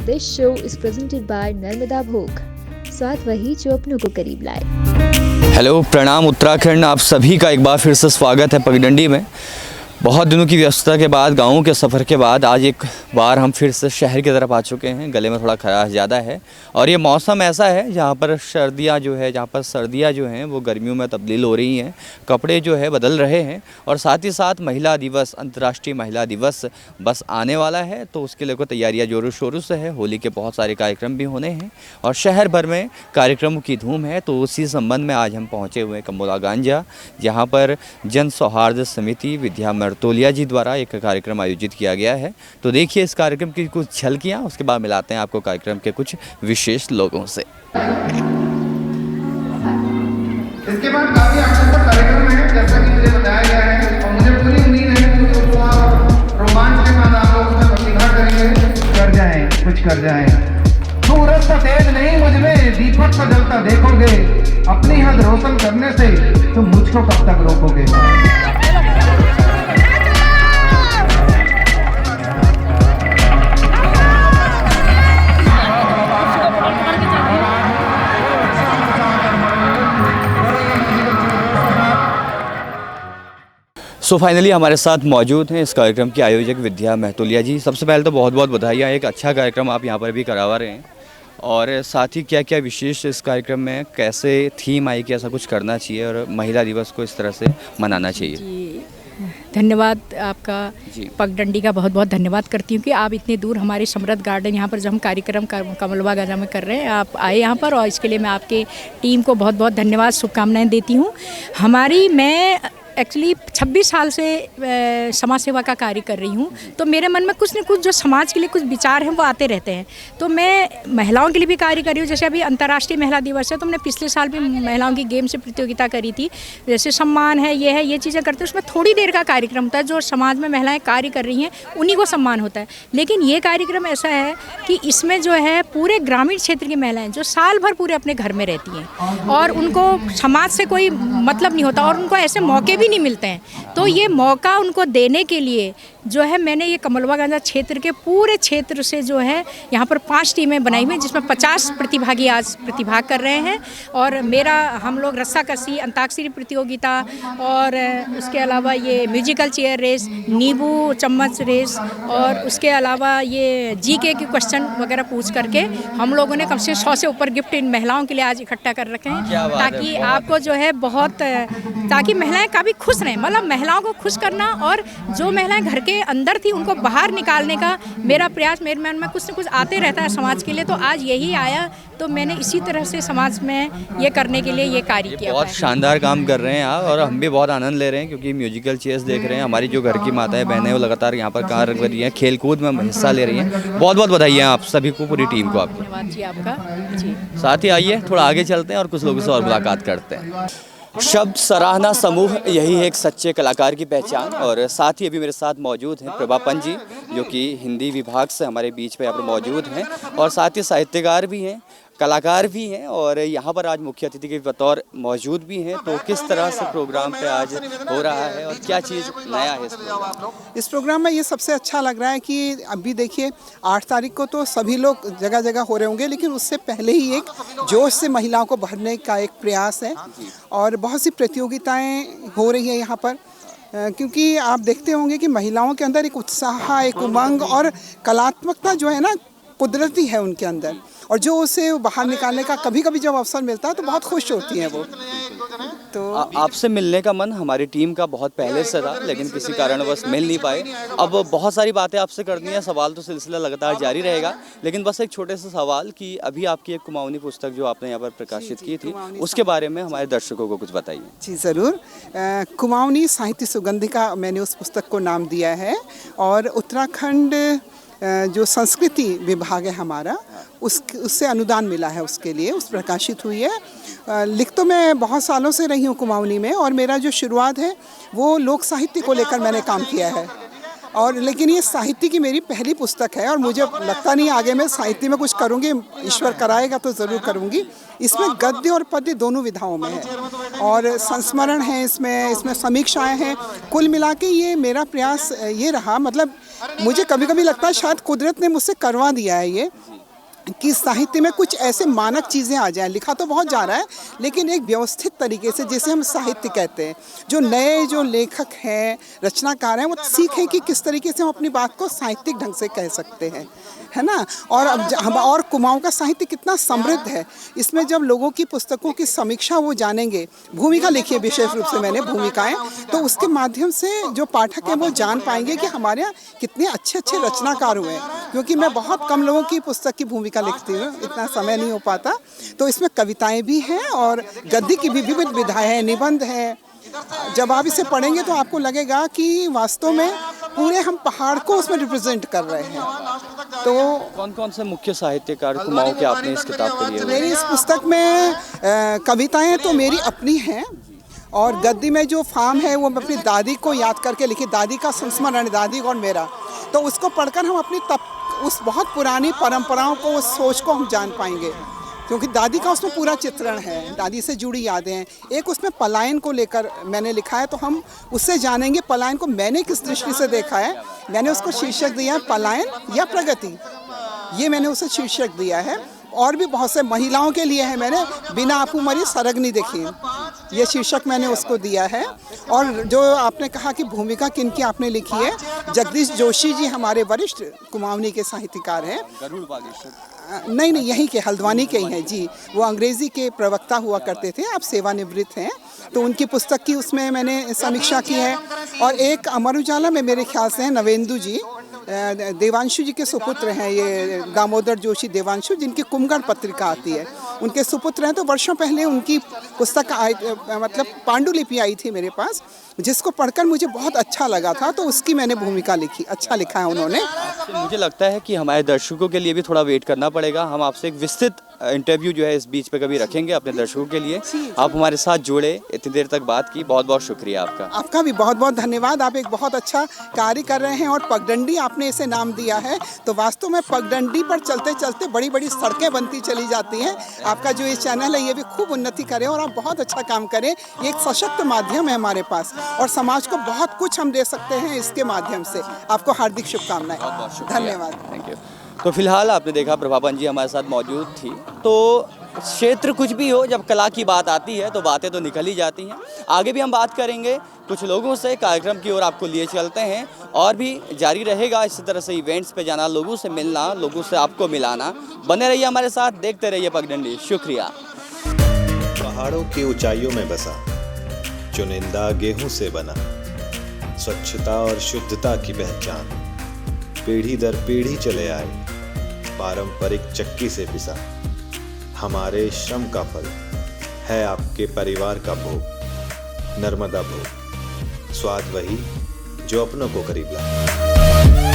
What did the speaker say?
This show is presented by Narmada भोग, स्वाद वही जो अपनों को करीब लाए। हेलो, प्रणाम उत्तराखंड। आप सभी का एक बार फिर से स्वागत है पगडंडी में। बहुत दिनों की व्यस्तता के बाद, गाँव के सफ़र के बाद आज एक बार हम फिर से शहर की तरफ आ चुके हैं। गले में थोड़ा खराश ज़्यादा है और ये मौसम ऐसा है जहाँ पर सर्दियाँ जो हैं वो गर्मियों में तब्दील हो रही हैं। कपड़े जो है बदल रहे हैं और साथ ही साथ महिला दिवस, अंतर्राष्ट्रीय महिला दिवस बस आने वाला है, तो उसके लिए तैयारियाँ जोरों शोरों से है। होली के बहुत सारे कार्यक्रम भी होने हैं और शहर भर में कार्यक्रमों की धूम है। तो उसी संबंध में आज हम पहुँचे हुए हैं कमोलागांजा, जहाँ पर जन सौहार्द समिति विद्या मर्तोलिया जी द्वारा एक कार्यक्रम आयोजित किया गया है। तो देखिए इस कार्यक्रम की कुछ झलकियाँ, उसके बाद मिलाते हैं आपको कार्यक्रम के कुछ विशेष लोगों से। इसके बाद काफी आकर्षक कार्यक्रम है, जैसा कि मुझे बताया गया है, और मुझे पूरी उम्मीद है कि रोमांच के साथ आप लोग उसमें प्रतिभा करेंगे। कुछ कर जाएं। सूरज तो तेज नहीं, मुझ में दीपक सा जलता देखोगे। अपनी हद रोशन करने से तुम मुझको कब तक रोकोगे। सो फाइनली हमारे साथ मौजूद हैं इस कार्यक्रम की आयोजक विद्या मर्तोलिया जी। सबसे पहले तो बहुत बहुत बधाइयाँ, एक अच्छा कार्यक्रम आप यहाँ पर भी करवा रहे हैं। और साथ ही क्या क्या विशेष इस कार्यक्रम में, कैसे थीम आई कि ऐसा कुछ करना चाहिए और महिला दिवस को इस तरह से मनाना चाहिए? जी, धन्यवाद आपका पगडंडी का बहुत बहुत धन्यवाद करती हूँ कि आप इतने दूर हमारे समृद्ध गार्डन यहाँ पर जो हम कार्यक्रम कमोलागांजा में कर रहे हैं, आप आए यहाँ पर, और इसके लिए मैं आपके टीम को बहुत बहुत धन्यवाद, शुभकामनाएं देती हूँ। मैं एक्चुअली 26 साल से समाज सेवा का कार्य कर रही हूँ, तो मेरे मन में कुछ न कुछ जो समाज के लिए कुछ विचार हैं वो आते रहते हैं। तो मैं महिलाओं के लिए भी कार्य कर रही हूँ। जैसे अभी अंतर्राष्ट्रीय महिला दिवस है, तो हमने पिछले साल भी महिलाओं की गेम से प्रतियोगिता करी थी। जैसे सम्मान है, ये चीज़ें करते हैं। उसमें थोड़ी देर का कार्यक्रम होता है, जो समाज में महिलाएँ कार्य कर रही हैं उन्हीं को सम्मान होता है। लेकिन ये कार्यक्रम ऐसा है कि इसमें जो है पूरे ग्रामीण क्षेत्र की महिलाएँ जो साल भर पूरे अपने घर में रहती हैं और उनको समाज से कोई मतलब नहीं होता और उनको ऐसे मौके भी नहीं मिलते हैं, तो ये मौका उनको देने के लिए जो है मैंने ये कमोलागांजा क्षेत्र के पूरे क्षेत्र से जो है यहाँ पर 5 टीमें बनाई हुई हैं, जिसमें 50 प्रतिभागी आज प्रतिभाग कर रहे हैं। और हम लोग रस्साकसी, अंताक्षरी प्रतियोगिता और उसके अलावा ये म्यूजिकल चेयर रेस, नींबू चम्मच रेस और उसके अलावा ये जीके के क्वेश्चन वगैरह पूछ करके हम लोगों ने कम से 100 से ऊपर गिफ्ट इन महिलाओं के लिए आज इकट्ठा कर रखे हैं, ताकि आपको जो है ताकि महिलाएं काफ़ी खुश रहें। मतलब महिलाओं को खुश करना और जो महिलाएं घर के अंदर थी उनको बाहर निकालने का मेरा प्रयास, मेरे मन में कुछ न कुछ आते रहता है समाज के लिए। तो आज यही आया, तो मैंने इसी तरह से समाज में ये करने के लिए ये कार्य किया। बहुत शानदार काम कर रहे हैं आप, और हम भी बहुत आनंद ले रहे हैं क्योंकि म्यूजिकल चेयर्स देख रहे हैं। हमारी जो घर की माताएं बहनें वो लगातार यहाँ पर कार्य कर रही हैं, खेलकूद में हिस्सा ले रही हैं। बहुत बहुत बधाइयाँ आप सभी को, पूरी टीम को आपको। धन्यवाद जी आपका जी। साथ ही आइए थोड़ा आगे चलते हैं और कुछ लोगों से और मुलाकात करते हैं। शब्द सराहना समूह, यही है एक सच्चे कलाकार की पहचान। और साथ ही अभी मेरे साथ मौजूद हैं प्रभापन जी, जो कि हिंदी विभाग से हमारे बीच में यहाँ पर मौजूद हैं, और साथ ही साहित्यकार भी हैं, कलाकार भी हैं, और यहाँ पर आज मुख्य अतिथि के बतौर मौजूद भी हैं। तो किस तरह से प्रोग्राम पे आज हो रहा है और क्या चीज़ नया है इस प्रोग्राम में? ये सबसे अच्छा लग रहा है कि अभी देखिए 8 तारीख को तो सभी लोग जगह जगह हो रहे होंगे, लेकिन उससे पहले ही एक जोश से महिलाओं को भरने का एक प्रयास है और बहुत सी प्रतियोगिताएँ हो रही है यहाँ पर। क्योंकि आप देखते होंगे कि महिलाओं के अंदर एक उत्साह, एक उमंग और कलात्मकता जो है ना, कुदरती है उनके अंदर, और जो उसे बाहर निकालने का कभी कभी जब अवसर मिलता है तो बहुत खुश होती हैं वो। तो आपसे मिलने का मन हमारी टीम का बहुत पहले से था, लेकिन किसी कारणवश मिल नहीं पाए। अब बहुत सारी बातें आपसे करनी है, सवाल तो सिलसिला लगातार जारी रहेगा, लेकिन बस एक छोटे से सवाल कि अभी आपकी एक कुमाऊनी पुस्तक जो आपने यहाँ पर प्रकाशित की थी, उसके बारे में हमारे दर्शकों को कुछ बताइए। जी ज़रूर। कुमाऊनी साहित्य सुगंधिका मैंने उस पुस्तक को नाम दिया है, और उत्तराखंड जो संस्कृति विभाग है हमारा, उससे अनुदान मिला है उसके लिए, उस प्रकाशित हुई है। लिख तो मैं बहुत सालों से रही हूँ कुमाऊनी में, और मेरा जो शुरुआत है वो लोक साहित्य को लेकर मैंने काम किया है, और लेकिन ये साहित्य की मेरी पहली पुस्तक है, और मुझे लगता नहीं आगे मैं साहित्य में कुछ करूँगी, ईश्वर कराएगा तो ज़रूर करूँगी। इसमें गद्य और पद्य दोनों विधाओं में है, और संस्मरण है इसमें समीक्षाएं हैं। कुल मिला के ये मेरा प्रयास ये रहा, मतलब मुझे कभी कभी लगता है शायद कुदरत ने मुझसे करवा दिया है ये, कि साहित्य में कुछ ऐसे मानक चीज़ें आ जाएं। लिखा तो बहुत जा रहा है लेकिन एक व्यवस्थित तरीके से, जैसे हम साहित्य कहते हैं, जो नए जो लेखक हैं, रचनाकार हैं, वो सीखें कि किस तरीके से हम अपनी बात को साहित्यिक ढंग से कह सकते हैं, है ना। और अब हम और कुमाऊं का साहित्य कितना समृद्ध है, इसमें जब लोगों की पुस्तकों की समीक्षा वो जानेंगे, भूमिका लिखी है विशेष रूप से मैंने भूमिकाएं, तो उसके माध्यम से जो पाठक हैं वो जान पाएंगे कि हमारे यहाँ कितने अच्छे अच्छे रचनाकार हुए हैं। क्योंकि मैं बहुत कम लोगों की पुस्तक की भूमिका लिखती हूँ, इतना समय नहीं हो पाता, तो इसमें कविताएं भी हैं और गद्य की भी विविध विधाएं हैं, निबंध हैं। जब आप इसे पढ़ेंगे तो आपको लगेगा कि वास्तव में पूरे हम पहाड़ को उसमें रिप्रेजेंट कर रहे हैं। तो कौन कौन से मुख्य साहित्यकार कुमाऊं के आपने इस किताब के लिए? मेरी इस पुस्तक में कविताएं तो मेरी अपनी हैं और गद्य में जो फार्म है वो मैं अपनी दादी को याद करके लिखी, दादी का संस्मरण, दादी और मेरा। तो उसको पढ़कर हम अपनी उस बहुत पुरानी परंपराओं को, उस सोच को हम जान पाएंगे, क्योंकि दादी का उसमें पूरा चित्रण है, दादी से जुड़ी यादें हैं। एक उसमें पलायन को लेकर मैंने लिखा है, तो हम उससे जानेंगे पलायन को मैंने किस दृष्टि से देखा है। मैंने उसको शीर्षक दिया है पलायन या प्रगति, ये मैंने उसे शीर्षक दिया है। और भी बहुत से महिलाओं के लिए है, मैंने बिना आपू मरी सरगनी देखी, ये शीर्षक मैंने उसको दिया है। और जो आपने कहा कि भूमिका किनकी आपने लिखी है, जगदीश जोशी जी हमारे वरिष्ठ कुमाऊनी के साहित्यकार हैं। नहीं, यहीं के हल्द्वानी के ही हैं जी, वो अंग्रेज़ी के प्रवक्ता हुआ करते थे, अब सेवानिवृत्त हैं। तो उनकी पुस्तक की उसमें मैंने समीक्षा की है। और एक अमर उजाला में मेरे ख्याल से हैं नवेंदु जी, देवांशु जी के सुपुत्र हैं, ये दामोदर जोशी देवांशु, जिनकी कुमगढ़ पत्रिका आती है, उनके सुपुत्र हैं। तो वर्षों पहले उनकी पुस्तक मतलब पांडुलिपि आई थी मेरे पास, जिसको पढ़कर मुझे बहुत अच्छा लगा था, तो उसकी मैंने भूमिका लिखी। अच्छा लिखा है उन्होंने। मुझे लगता है कि हमारे दर्शकों के लिए भी थोड़ा वेट करना पड़ेगा। हम आपसे एक विस्तृत इंटरव्यू जो है इस बीच पे कभी रखेंगे अपने दर्शकों के लिए। आप हमारे साथ जुड़े, इतनी देर तक बात की, बहुत बहुत शुक्रिया आपका। आपका भी बहुत बहुत धन्यवाद। आप एक बहुत अच्छा कार्य कर रहे हैं और पगडंडी आपने इसे नाम दिया है, तो वास्तव में पगडंडी पर चलते चलते बड़ी बड़ी सड़कें बनती चली जाती हैं। आपका जो ये चैनल है ये भी खूब उन्नति करे और आप बहुत अच्छा काम करें। ये एक सशक्त माध्यम है हमारे पास और समाज को बहुत कुछ हम दे सकते हैं इसके माध्यम से। आपको हार्दिक शुभकामनाएं, धन्यवाद। Thank you. तो फिलहाल आपने देखा प्रभाबन जी हमारे साथ मौजूद थी। तो क्षेत्र कुछ भी हो, जब कला की बात आती है तो बातें तो निकल ही जाती हैं। आगे भी हम बात करेंगे कुछ लोगों से, कार्यक्रम की ओर आपको लिए चलते हैं और भी जारी रहेगा इसी तरह से इवेंट्स पे जाना, लोगों से मिलना, लोगों से आपको मिलाना। बने रहिए हमारे साथ, देखते रहिए पगडंडी। शुक्रिया। पहाड़ों की ऊंचाइयों में बसा, चुनिंदा गेहूं से बना, स्वच्छता और शुद्धता की पहचान, पीढ़ी दर पीढ़ी चले आए, पारंपरिक चक्की से पिसा, हमारे श्रम का फल है आपके परिवार का भोग। नर्मदा भोग, स्वाद वही जो अपनों को करीब लाए।